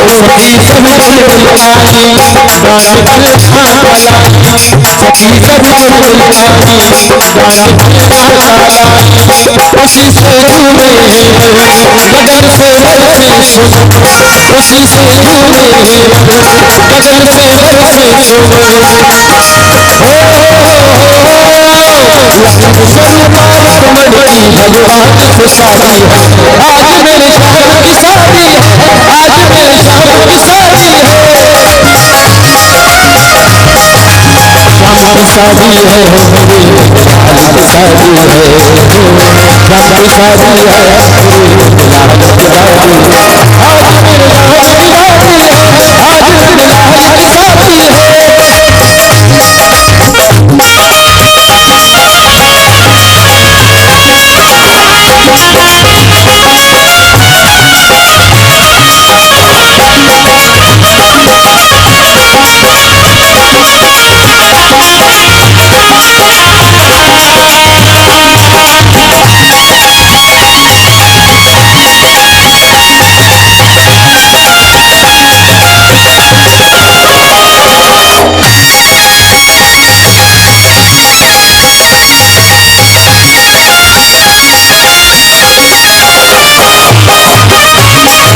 सखी सब बुलबुलानी गाने अल्लाह ताला सखी सब बुलबुलानी गाने अल्लाह ताला उसी से झूमे गगन से बरसे सुबह उसी से झूमे गगन से बरसे सुबह कमर की भगवान खुशाली है आज मेरे शाम की शादी है आज मेरे शाम की शादी है शाम की शादी है आज की शादी है शाम की शादी है आज मेरे शाम की शादी है आज मेरे शाम की शादी है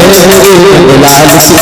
शादी है लाल की शादी है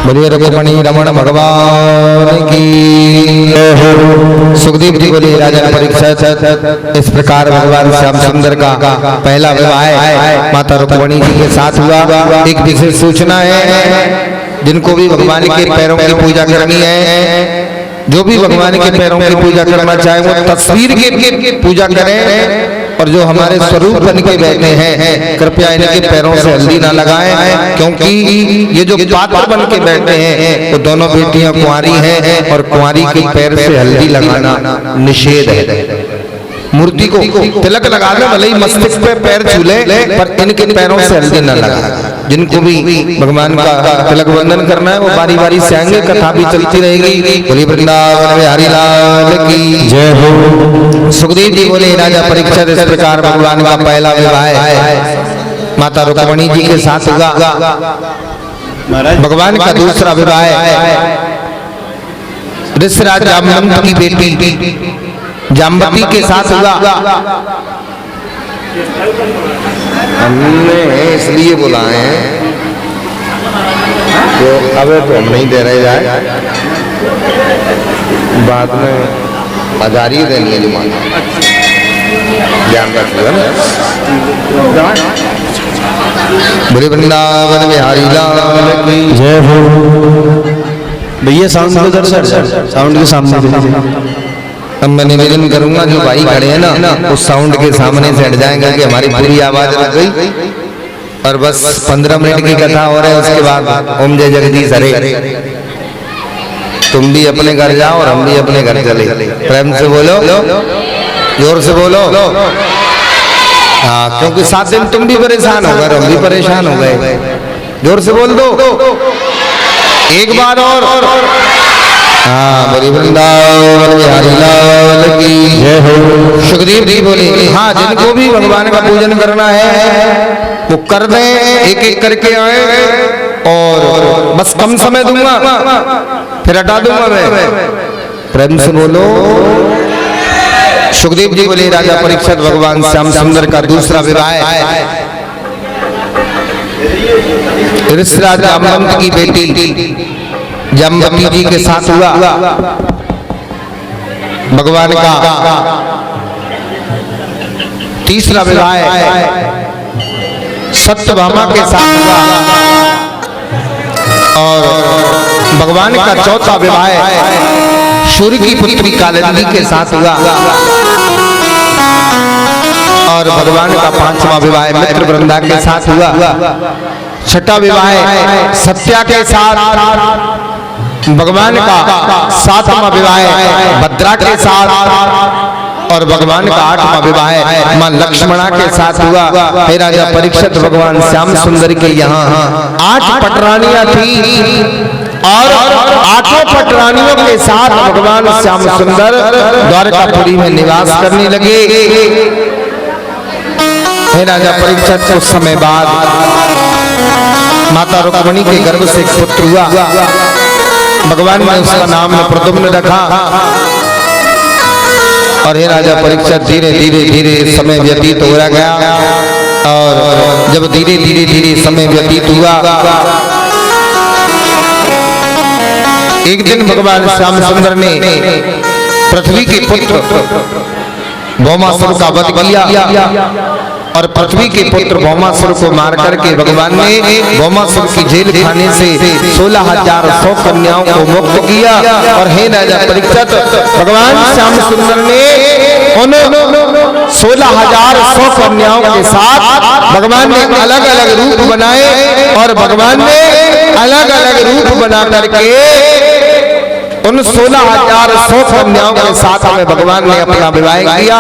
बोलिए रुक्मणी रमण भगवान की। सुखदेव जी बोले राजा परीक्षित इस प्रकार भगवान श्याम सुंदर का पहला विवाह माता रुक्मणी जी के साथ हुआ। एक विशेष सूचना है, जिनको भी भगवान के पैरों की पूजा करनी है, जो भी भगवान के पैरों की पूजा करना चाहे वो तस्वीर की पूजा करें, और जो हमारे स्वरूप बन के बैठे हैं कृपया इनके पैरों से हल्दी ना लगाएं, क्योंकि ये जो पात्र बन के बैठे हैं वो दोनों बेटियां कुंवारी हैं और कुंवारी के पैर से हल्दी लगाना निषेध है। मूर्ति को तिलक लगा दे, भले ही मस्तिष्क पे पैर छूले, पर इनके पैरों से हल्दी न लगा। जिनको भी भगवान का तिलक वंदन करना है वो बारी बारी से आएंगे, कथा भी चलती रहेगी। बोली वृंदावन बिहारी लाल की जय हो। सुखदेव जी बोले राजा परीक्षित इस प्रकार भगवान का पहला विवाह माता रुक्मणी जी के साथ हुआ। भगवान का दूसरा विवाह ऋषराज जामवंत की बेटी जामवती के साथ हुआ। हमने इसलिए बुलाए हैं तो अब तो हम नहीं दे रहे जाए, बाद में आजारी देनी है जुमान, ध्यान रखिएगा ना। बोले वृंदावन बिहारी लाल की जय हो। भैया साउंड को दर्शन, साउंड के सामने। अब मैं निवेदन करूंगा जो भाई खड़े हैं ना उस साउंड के सामने से हट जाएंगे कि हमारी पूरी आवाज लग गई और बस 15 मिनट की कथा हो रही है, उसके बाद ओम जय जगदीश हरे। तुम भी अपने घर जाओ और हम भी अपने घर चले। प्रेम से बोलो, जोर से बोलो। हाँ, क्योंकि 7 दिन तुम भी परेशान हो गए, हम भी परेशान हो गए। जोर से बोल दो एक बार और। हाँ, बोली वृंदावन बिहारी लाल की जय हो। सुखदेव जी बोले हाँ, जिनको भी भगवान का पूजन करना है वो कर दें, एक एक करके आए और बस कम समय दूंगा फिर हटा दूंगा मैं। प्रेम से बोलो। सुखदेव जी बोले राजा परीक्षित भगवान श्याम सुंदर का दूसरा विवाह ऋषराज जामवंत की बेटी जामवती जी के साथ हुआ। भगवान का तीसरा विवाह सत्यभामा के साथ हुआ और भगवान का चौथा विवाह सूर्य की पुत्री कालिंदी के साथ हुआ और भगवान का 5वां विवाह मित्र वृंदा के साथ हुआ। छठा विवाह सत्या के साथ, भगवान का 7वां विवाह भद्रा के साथ और भगवान का 8वां विवाह मां लक्ष्मणा के साथ हुआ। हे राजा परीक्षित भगवान श्याम सुंदर के यहाँ 8 पटरानियां थी और 8 पटरानियों के साथ भगवान श्याम सुंदर द्वारकापुरी में निवास करने लगे। हे राजा परीक्षित कुछ समय बाद माता रुक्मिणी के गर्भ से एक पुत्र हुआ। भगवान ने उसका नाम प्रद्युम्न रखा और हे राजा परीक्षित धीरे धीरे धीरे समय व्यतीत हो गया और जब धीरे धीरे धीरे समय व्यतीत हुआ एक दिन भगवान श्याम सुंदर ने पृथ्वी के पुत्र भौमासुर का वध किया और पृथ्वी के पुत्र भौमासुर को मार करके भगवान ने भौमासुर की जेल खाने से 16,100 कन्याओं को मुक्त किया। और हे राजा परीक्षित भगवान श्याम सुंदर ने उन 16,100 कन्याओं के साथ भगवान ने अलग अलग रूप बनाए और भगवान ने अलग अलग रूप बना करके उन 16,100 कन्याओं के साथ में भगवान ने अपना विवाह किया।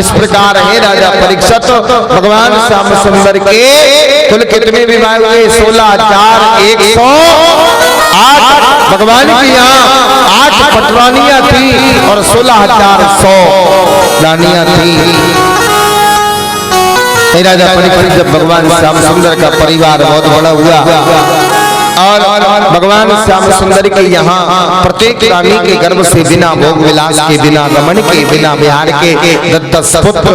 इस प्रकार हे राजा परीक्षित भगवान श्याम सुंदर के कुल कितने विवाह हुए? 16,108। भगवान की यहाँ 8 पटरानियां थी और 16,100 रानियां थी। हे राजा परीक्षित जब भगवान श्याम सुंदर का परिवार बहुत बड़ा हुआ और भगवान श्याम सुंदर के यहाँ प्रत्येक रानी के गर्भ से बिना भोग विलास के, बिना रमण के, बिना विहार के 10 पुत्र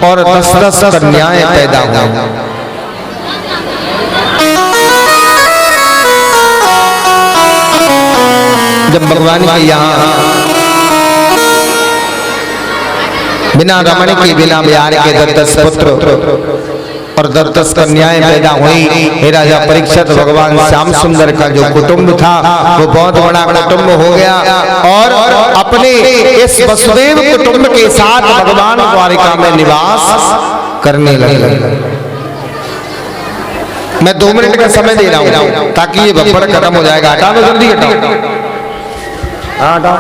और 10 कन्याएं पैदा हुई। जब भगवान के यहाँ बिना रमण के, बिना विहार के 10 पुत्र और 10 कन्याएं पैदा हुई। हे राजा परीक्षित भगवान श्याम सुंदर का जो कुटुंब था वो बहुत बड़ा कुटुंब हो गया और अपने इस वसुदेव कुटुंब के साथ भगवान द्वारिका में निवास करने लगे। मैं 2 मिनट का समय दे रहा हूँ ताकि ये भप्पड़ खत्म हो जाएगा। हटा दो, जल्दी हटाओ। हाँ हटाओ।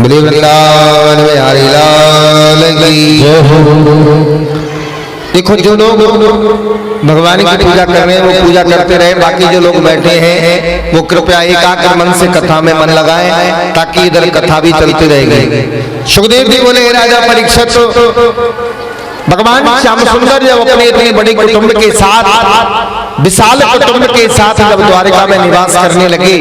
बोले वृंदावन बिहारी लाल की। देखो जो लोग भगवान की पूजा कर रहे हैं वो पूजा करते रहे, बाकी जो लोग बैठे हैं वो कृपया एकाग्र मन से कथा में मन लगाएं ताकि इधर कथा भी चलती रहेगी। सुखदेव जी बोले हे राजा परीक्षित, भगवान श्याम सुंदर जब अपने इतने बड़े कुटुंब के साथ, विशाल कुटुंब के साथ जब द्वारिका में निवास करने लगे,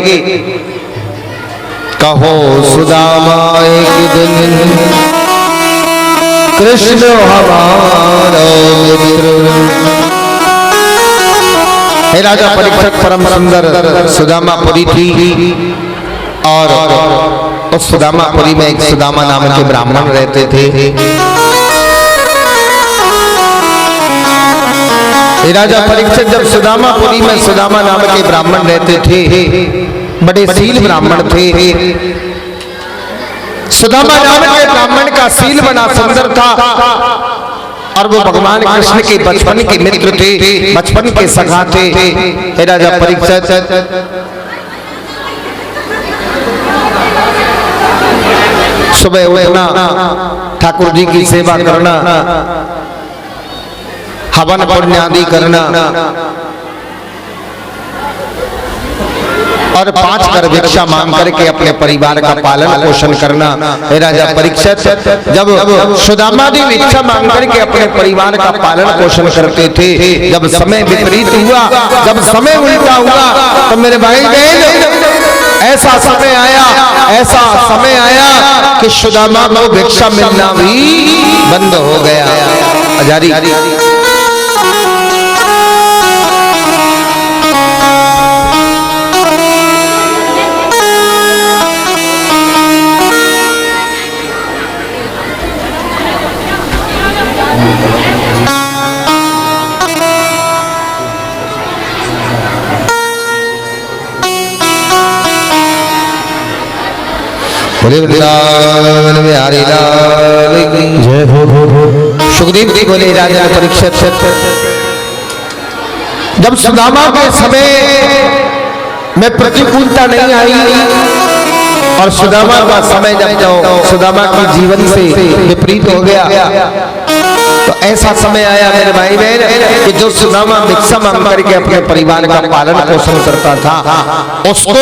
कहो सुदामा एक दिन कृष्ण हमारा मित्र। हे राजा परीक्षित, परम सुंदर सुदामापुरी थी और उस सुदामापुरी में एक सुदामा नाम के ब्राह्मण रहते थे। हे राजा परीक्षित, जब सुदामापुरी में सुदामा नाम के ब्राह्मण रहते थे, बड़े शील ब्राह्मण थे। सुदामा नाम के ब्राह्मण का शील बड़ा सुंदर था और वो भगवान कृष्ण के बचपन के मित्र थे, बचपन के सखा थे। हे राजा परीक्षित, सुबह उठना, ठाकुर जी की सेवा करना, हवन पुण्य आदि करना और 5 कर भिक्षा मांग करके अपने परिवार का पालन पोषण करना। हे राजा परीक्षित, जब सुदामा जी भिक्षा मांग करके अपने परिवार का पालन पोषण करते थे, जब समय विपरीत हुआ, जब समय उल्टा हुआ, तो मेरे भाई बहन ऐसा समय आया कि सुदामा को भिक्षा मिलना भी बंद हो गया। आजादी वृंदावन बिहारी लाल की जय। सुखदेव जी बोले राजा परीक्षित, जब सुदामा के समय में प्रतिकूलता नहीं आई और सुदामा का समय जब सुदामा के जीवन से विपरीत हो गया, तो ऐसा समय आया मेरे भाई बहन कि जो सुदामा भिक्षा मांग करके अपने परिवार का पालन पोषण करता था, उसको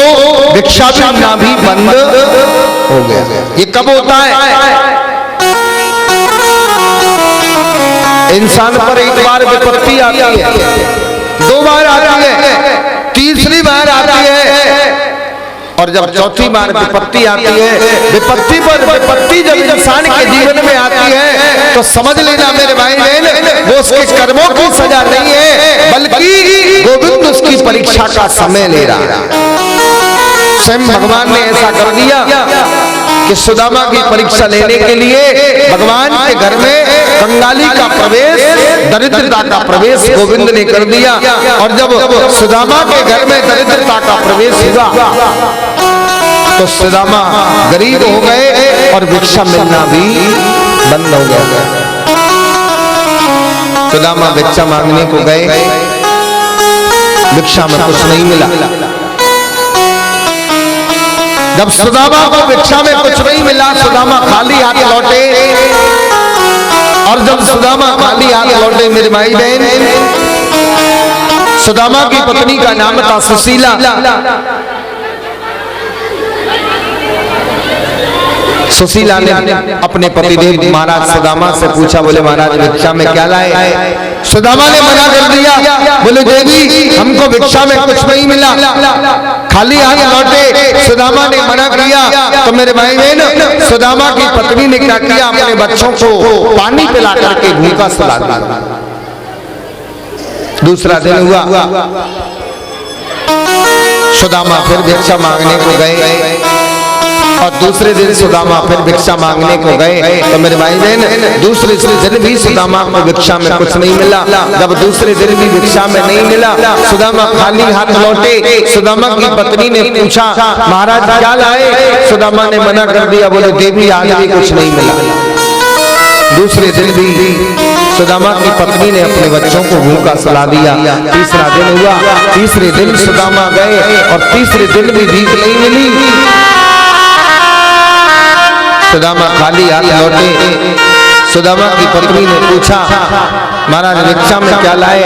भिक्षा मिलना भी बंद हो गया। ये कब होता है? इंसान पर एक बार विपत्ति आती है, 2 बार आती है, तीसरी बार आती है और जब चौथी बार विपत्ति आती है, विपत्ति पर विपत्ति जब इंसान के जीवन में आती है तो समझ लेना मेरे भाई बहन, वो उसके कर्मों की सजा नहीं है, बल्कि गोविंद उसकी परीक्षा का समय ले रहा है। स्वयं भगवान ने ऐसा कर दिया कि सुदामा की परीक्षा लेने के लिए भगवान के घर में कंगाली का प्रवेश, दरिद्रता का प्रवेश गोविंद ने कर दिया। और जब सुदामा के घर में दरिद्रता का प्रवेश हुआ तो सुदामा गरीब हो गए और भिक्षा मिलना भी बंद हो गया। सुदामा भिक्षा मांगने को गए, भिक्षा में कुछ नहीं मिला। जब सुदामा को भिक्षा में कुछ नहीं मिला, सुदामा खाली हाथ लौटे। और जब सुदामा खाली हाथ लौटे मेरे भाई बहन, सुदामा की पत्नी का नाम था सुशीला। सुशीला ने अपने पतिदेव महाराज सुदामा से पूछा, बोले महाराज भिक्षा में क्या लाए? सुदामा ने मना कर दिया, बोले देवी हमको भिक्षा में कुछ नहीं मिला, खाली हाथ लौटे। सुदामा ने मना किया तो मेरे भाई बहन, सुदामा की पत्नी ने क्या किया, अपने बच्चों को पानी पिला करके भूखा सुला दिया। दूसरा दिन हुआ, सुदामा फिर भिक्षा मांगने को गए और दूसरे दिन सुदामा फिर भिक्षा मांगने को गए तो मेरे भाई बहन, दूसरे दिन भी सुदामा को भिक्षा में कुछ नहीं मिला। जब दूसरे दिन भी भिक्षा में नहीं मिला, सुदामा खाली हाथ लौटे। सुदामा की पत्नी ने पूछा, महाराज क्या लाए? सुदामा ने मना कर दिया, बोले देवी आज भी कुछ नहीं मिला। दूसरे दिन भी सुदामा की पत्नी ने अपने बच्चों को भूखा सुला दिया। तीसरा दिन हुआ, तीसरे दिन सुदामा गए और तीसरे दिन भी भीख नहीं मिली। सुदामा खाली हाथ लौटे। सुदामा की पत्नी ने पूछा, महाराज भिक्षा में क्या लाए?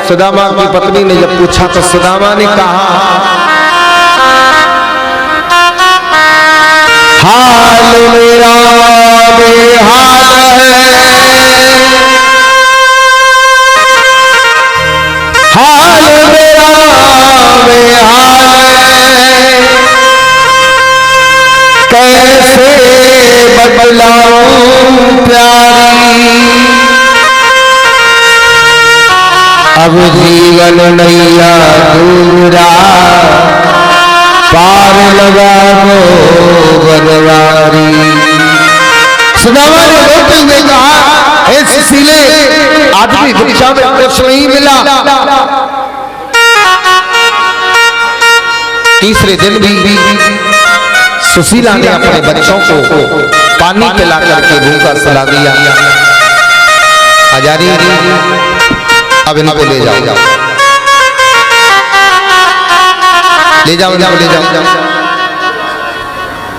सुदामा की पत्नी ने जब पूछा तो सुदामा ने कहा, हाल मेरा बेहाल है, हाल मेरा बेहाल है, कैसे बदलाऊं प्यारी, अब जीवन नैया दूरा, पार लगा दो बनवारी। सुदामा ने रोते हुए कहा, हे सुशीले, आज भी भिक्षा में कुछ नहीं मिला। तीसरे दिन भी सुशीला ने अपने बच्चों को पानी पिला करके भूखा सुला दिया। हजारी, अब इनको ले जाओ, ले जाओ, ले जाओ,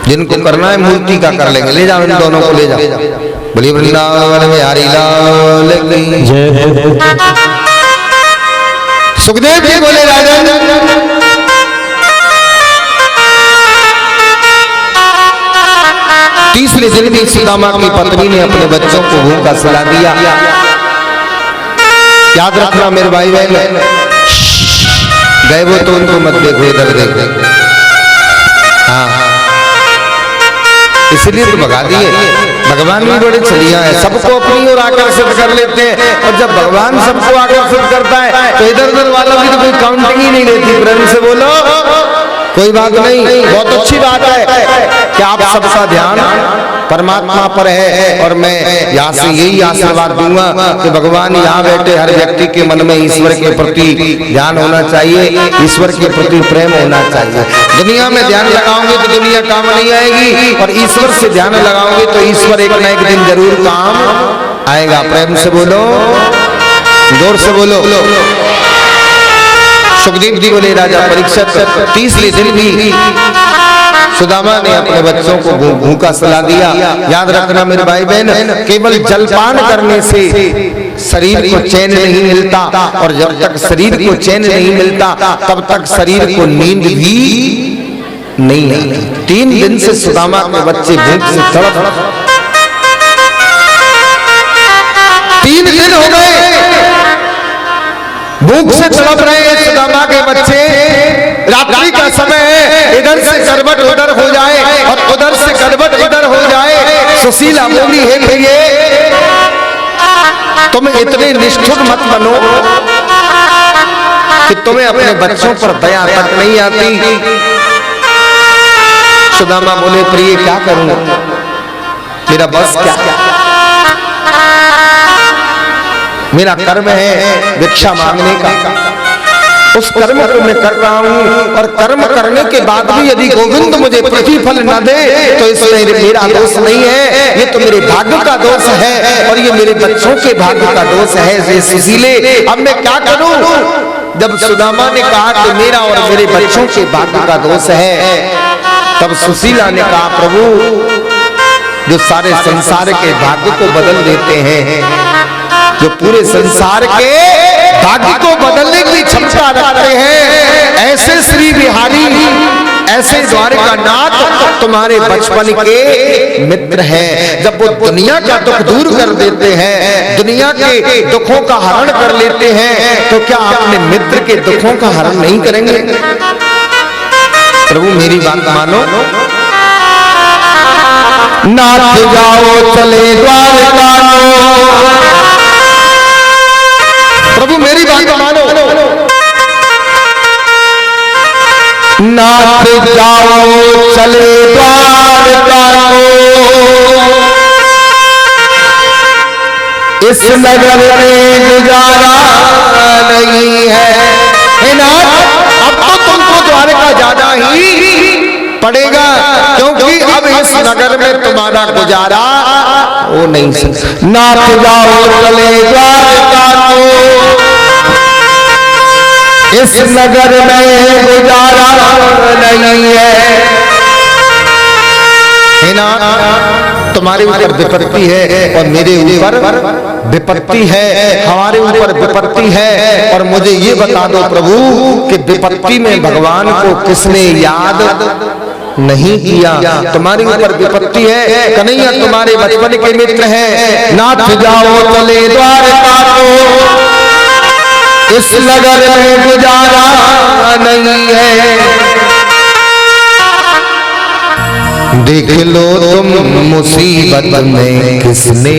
जिनको करना है मूर्ति का कर लेंगे, ले जाओ इन दोनों को ले जाओ। बोलिए वृंदावन बिहारी लाल की जय। सुखदेव जी बोले, राजन तीसरे दिन भी सुदामा की पत्नी ने अपने बच्चों को भूखा सुला दिया। याद रखना मेरे भाई बहन, गए वो तो उनको मत देखो, इधर देख। हाँ, इसलिए तो भगा दिए। भगवान भी बड़े चलिया है, सबको अपनी ओर आकर्षित कर लेते हैं, और जब भगवान सबको आकर्षित करता है तो इधर उधर वालों की तो कोई काउंटिंग ही नहीं रहती। प्रेम से बोलो, कोई बात नहीं। बहुत अच्छी बात है कि आप सबका ध्यान परमात्मा पर है, और मैं यहाँ से यही आशीर्वाद दूंगा कि भगवान यहाँ बैठे हर व्यक्ति के मन में ईश्वर के प्रति ध्यान होना चाहिए, ईश्वर के प्रति प्रेम होना चाहिए। दुनिया में ध्यान लगाओगे तो दुनिया काम नहीं आएगी, और ईश्वर से ध्यान लगाओगे तो ईश्वर एक न एक दिन जरूर काम आएगा। प्रेम से बोलो, जोर से बोलो। सुखदेव जी बोले, राजा परीक्षित, तीसरे दिन भी सुदामा ने अपने बच्चों को भूखा सुला दिया। याद रखना मेरे भाई बहन, केवल जलपान करने से शरीर को चैन नहीं मिलता, और जब तक शरीर को चैन नहीं मिलता तब तक शरीर को नींद भी नहीं आती। 3 दिन से सुदामा के बच्चे भूख से तड़प, 3 दिन हो गए भूख से तड़प रहे हैं सुदामा के बच्चे। रात्रि का समय है, इधर से करवट उधर हो जाए और उधर से करवट इधर हो जाए। सुशीला बोली, है भैये तुम इतने निष्ठुर मत बनो कि तुम्हें अपने बच्चों पर दया तक नहीं आती। सुदामा बोले, प्रिय क्या करूं, मेरा बस क्या, मेरा कर्म है भिक्षा मांगने का, उस कर्म को मैं कर रहा हूँ, और कर्म करने के बाद भी यदि गोविंद मुझे प्रतिफल न दे तो इसमें मेरा दोष नहीं है, ये तो मेरे भाग्य का दोष है, और ये मेरे बच्चों के भाग्य का दोष है। सुशीले, अब मैं क्या करूं? जब सुदामा ने कहा कि मेरा और मेरे बच्चों के भाग्य का दोष है, तब सुशीला ने कहा, प्रभु जो सारे संसार के भाग्य को बदल देते हैं, जो पूरे संसार के भाग्य को बदलने की क्षमता रखते हैं, ऐसे श्री बिहारी, ऐसे द्वारकानाथ तुम्हारे बचपन के मित्र हैं। जब वो दुनिया का दुख दूर कर देते हैं, दुनिया के दुखों का हरण कर लेते हैं, तो क्या अपने मित्र के दुखों का हरण नहीं करेंगे? प्रभु मेरी बात मानो, नाथ जाओ चले द्वारका, प्रभु मेरी बात मानो, नाथ जाओ चले द्वारका, इस नगर में गुजारा नहीं है। हे नाथ, अब तो तुमको द्वारका जाना ही पड़ेगा, क्योंकि अब इस नगर में तुम्हारा गुजारा हो नहीं सकता। नाथ जाओ चले द्वारका, इस नगर में गुजारा नहीं है। हे नाथ, तुम्हारे ऊपर विपत्ति है और मेरे ऊपर विपत्ति है, हमारे ऊपर विपत्ति है, और मुझे ये बता दो प्रभु कि विपत्ति में भगवान को किसने याद नहीं किया। तुम्हारे ऊपर विपत्ति है, कन्हैया तुम्हारे बचपन के मित्र हैं, नाथ जाओ चले द्वारका को, इस नगर में गुजारा नहीं है। देख लो तुम मुसीबत में किसने,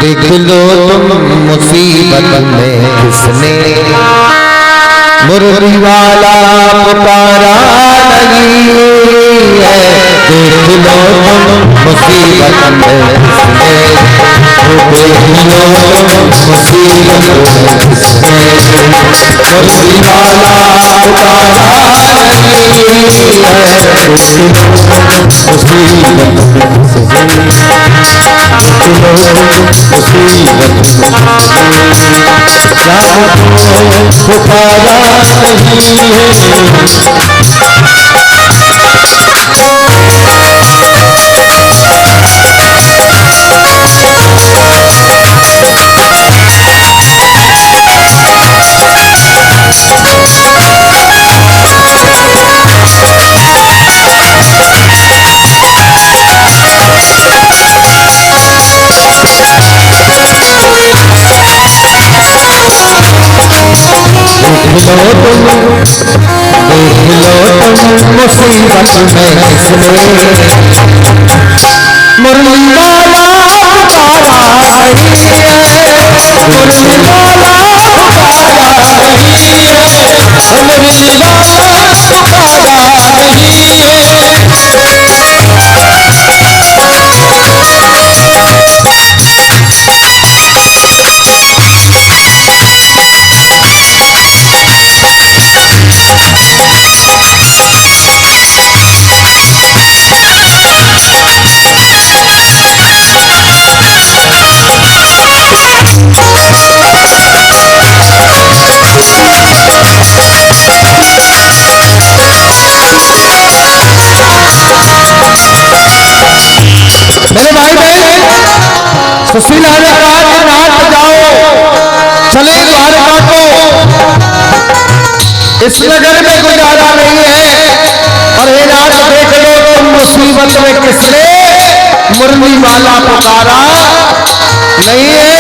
देख लो तुम मुसीबत में किसने, मुरली वाला पुकारा नहीं है। देख लो तुम मुसीबत में किसने, देख लो तुम मुसीबत में किसने, मुरली वाला पुकारा मुसीबत में किसने, मुरली वाला पुकारा नहीं है, मुरली वाला पुकारा नहीं है, मुरली वाला पुकारा नहीं है। मेरे भाई बहन, सुशीला ने कहा कि नाथ जाओ चले द्वारका को, इस नगर में गुजारा नहीं है। और हे नाथ देख लो तुम मुसीबत में किसने, मुरली वाला पुकारा नहीं है।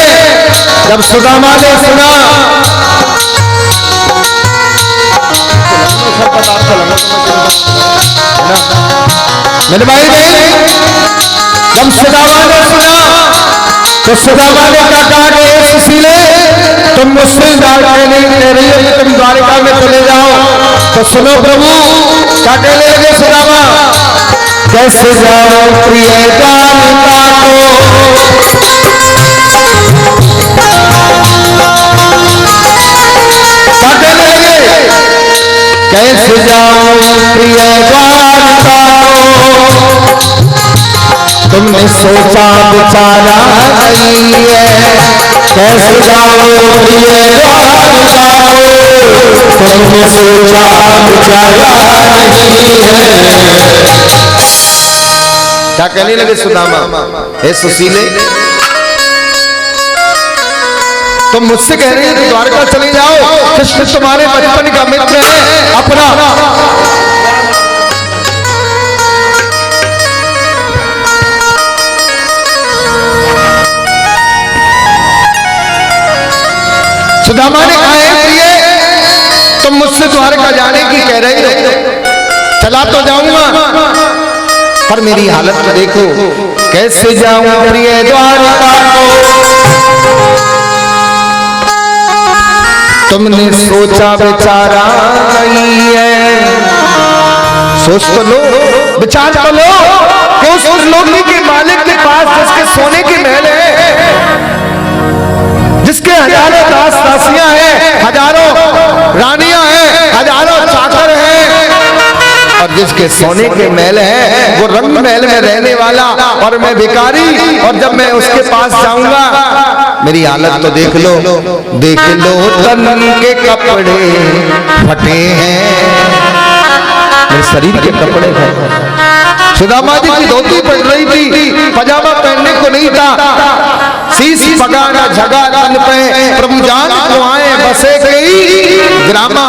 जब सुदामा ने सुना, मेरे भाई बहन, जब सुदामा ने सुना तो सुदामा ने कहा कि सुशीले तुम मुझसे नहीं ले रही हो, तुम द्वारिका में चले जाओ। तो सुनो प्रभु क्या कहने लगे सुदामा, कैसे जाओ प्रिय द्वारिका को, क्या कहने लगे, कैसे जाओ प्रिय द्वारिका को, तुमने सोचा विचारा नहीं है। कैसे जाओ प्रिय द्वारका को, तुमने सोचा विचारा नहीं है। क्या कहने लगे सुदामा, हे सुशीले तुम मुझसे कह रही हो कि द्वारका चले जाओ, कृष्ण तुम्हारे बचपन का मित्र है अपना। सुदामा ने कहा है प्रिय तुम मुझसे द्वारका जाने की कह रही हो, चला तो जाऊंगा पर मेरी हालत तो देखो, कैसे जाऊं प्रिय द्वारका को, तुमने सोचा विचारा नहीं है। सोच तो लो, विचार तो लो कि उस लोकी के मालिक के पास जिसके सोने की महल है, जिसके हजारों दास दासियां हैं, हजारों रानियां हैं, हजारों चाकर हैं, और जिसके सोने के महल है वो रंग महल में रहने वाला और मैं भिखारी, और जब मैं उसके पास जाऊंगा मेरी हालत तो देख लो, देख लो तन के कपड़े फटे हैं। शरीर के कपड़े हैं। सुदामा जी की धोती पड़ रही थी, पजामा पहनने को नहीं था। शीश पगाना झगा तन पे, प्रभु जान को आए बसे गई ग्रामा।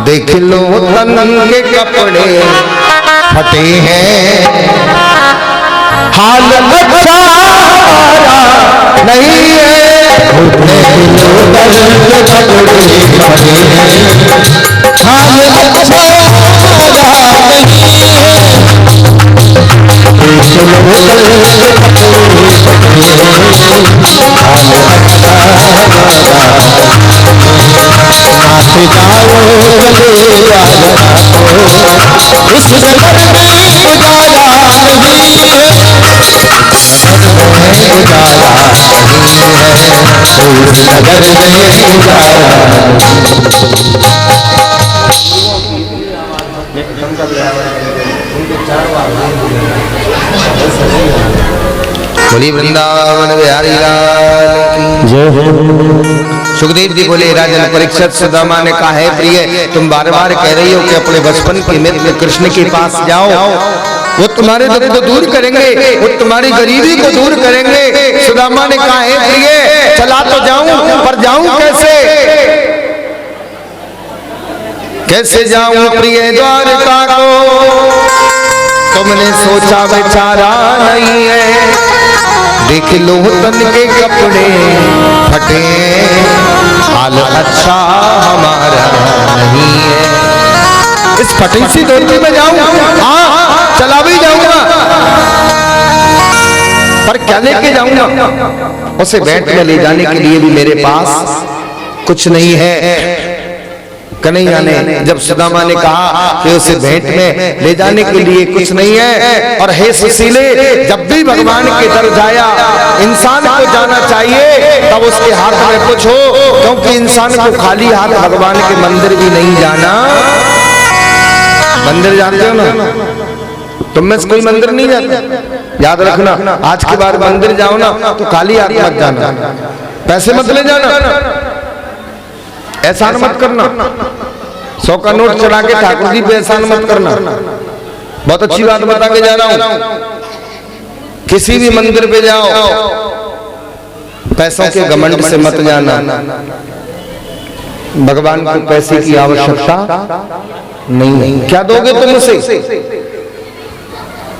देख लो तन के कपड़े फटे हैं, हाल अच्छा नहीं है। बोली वृंदावन बिहारी लाल की जय। सुखदेव जी बोले राजन परीक्षित, सुदामा ने कहा है प्रिय, तुम बार बार कह रही हो कि अपने बचपन के मित्र कृष्ण के पास जाओ, वो तुम्हारे दुख को दूर करेंगे, वो तुम्हारी गरीबी को दूर करेंगे। सुदामा ने कहा है प्रिय, चला तो जाऊं, पर जाऊं कैसे? कैसे जाऊं प्रिय द्वारका को, तुमने सोचा विचारा नहीं है। देख लो तन के कपड़े फटे, हाल अच्छा हमारा नहीं है। इस फटी सी धोती में जाऊं, हाँ चला भी जाऊंगा, पर क्या लेके जाऊंगा? उसे भेंट में ले जाने के लिए भी मेरे पास कुछ नहीं है। कन्हैया ने जब सुदामा ने कहा कि उसे भेंट में ले जाने के लिए कुछ नहीं है, और हे सुशीले, जब भी भगवान के दर जाया इंसान को जाना चाहिए, तब उसके हाथ में कुछ हो, क्योंकि इंसान को खाली हाथ भगवान के मंदिर भी नहीं जाना। मंदिर जानते हो ना, तुम में से कोई मंदिर नहीं जाता, याद रखना, आज के बाद मंदिर जाओ ना तो खाली हाथ मत जाना, पैसे मत ले जाना, एहसान मत करना, 100 का नोट चढ़ा के ठाकुर जी पे एहसान मत करना। बहुत अच्छी बात बता के जा रहा हूं, किसी भी मंदिर पे जाओ पैसों के घमंड से मत जाना। भगवान को पैसे की आवश्यकता नहीं। क्या दोगे तुम उसे?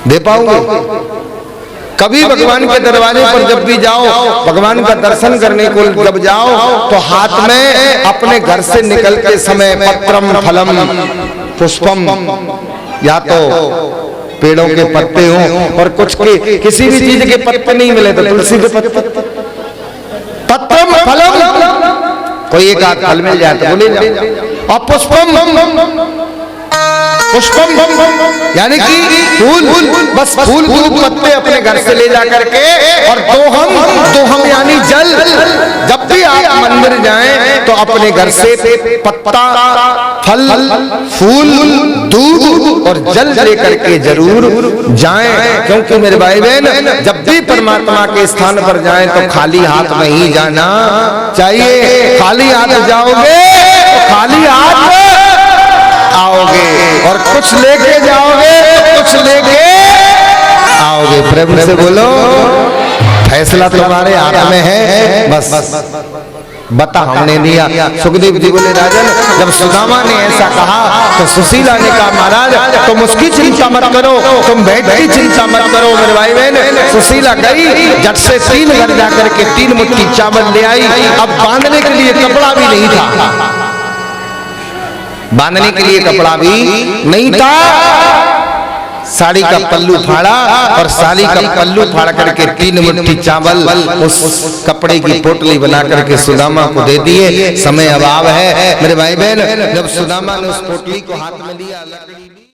दे पाओगे? कभी भगवान के दरवाजे पर जब भी जाओ, भगवान का दर्शन करने को जब जाओ, तो हाथ में अपने घर से निकलते समय पत्रम फलम पुष्पम, या तो पेड़ों के पत्ते हों, और कुछ के किसी भी चीज के पत्ते नहीं मिले तो तुलसी के पत्ते, पत्रम फलम, कोई एक आध फल मिल जाए तो बोले जाओ। और पुष्पम, पुष्पम यानी कि फूल, बस फूल फूल पत्ते अपने घर से ले जा करके, और दोहम यानी जल। जब भी आप मंदिर जाएं तो अपने घर से पत्ता, फल, फूल, दूध और जल लेकर के जरूर जाएं, क्योंकि मेरे भाई बहन, जब भी परमात्मा के स्थान पर जाएं तो खाली हाथ नहीं जाना चाहिए। खाली हाथ जाओगे तो खाली हाथ आओगे, और कुछ लेके जाओगे तो कुछ लेके आओगे। प्रेम से बोलो, फैसला तुम्हारे हाथ में है, बस बता हमने दिया। सुखदेव जी बोले राजन, जब सुदामा ने ऐसा कहा तो सुशीला ने कहा महाराज तुम उसकी चिंता मत करो, तुम भेंट की चिंता मत करो। मेरे भाई बहन, सुशीला गई, झट से 3 घर जाकर के 3 मुट्ठी चावल ले आई। अब बांधने के लिए कपड़ा भी नहीं था, बांधने के लिए कपड़ा भी नहीं था। साड़ी का पल्लू फाड़ा, और साड़ी का पल्लू फाड़ करके 3 मुट्ठी चावल उस कपड़े की पोटली बना करके सुदामा को दे दिए। समय अभाव है मेरे भाई बहन, जब सुदामा ने उस पोटली को हाथ में लिया, लकड़ी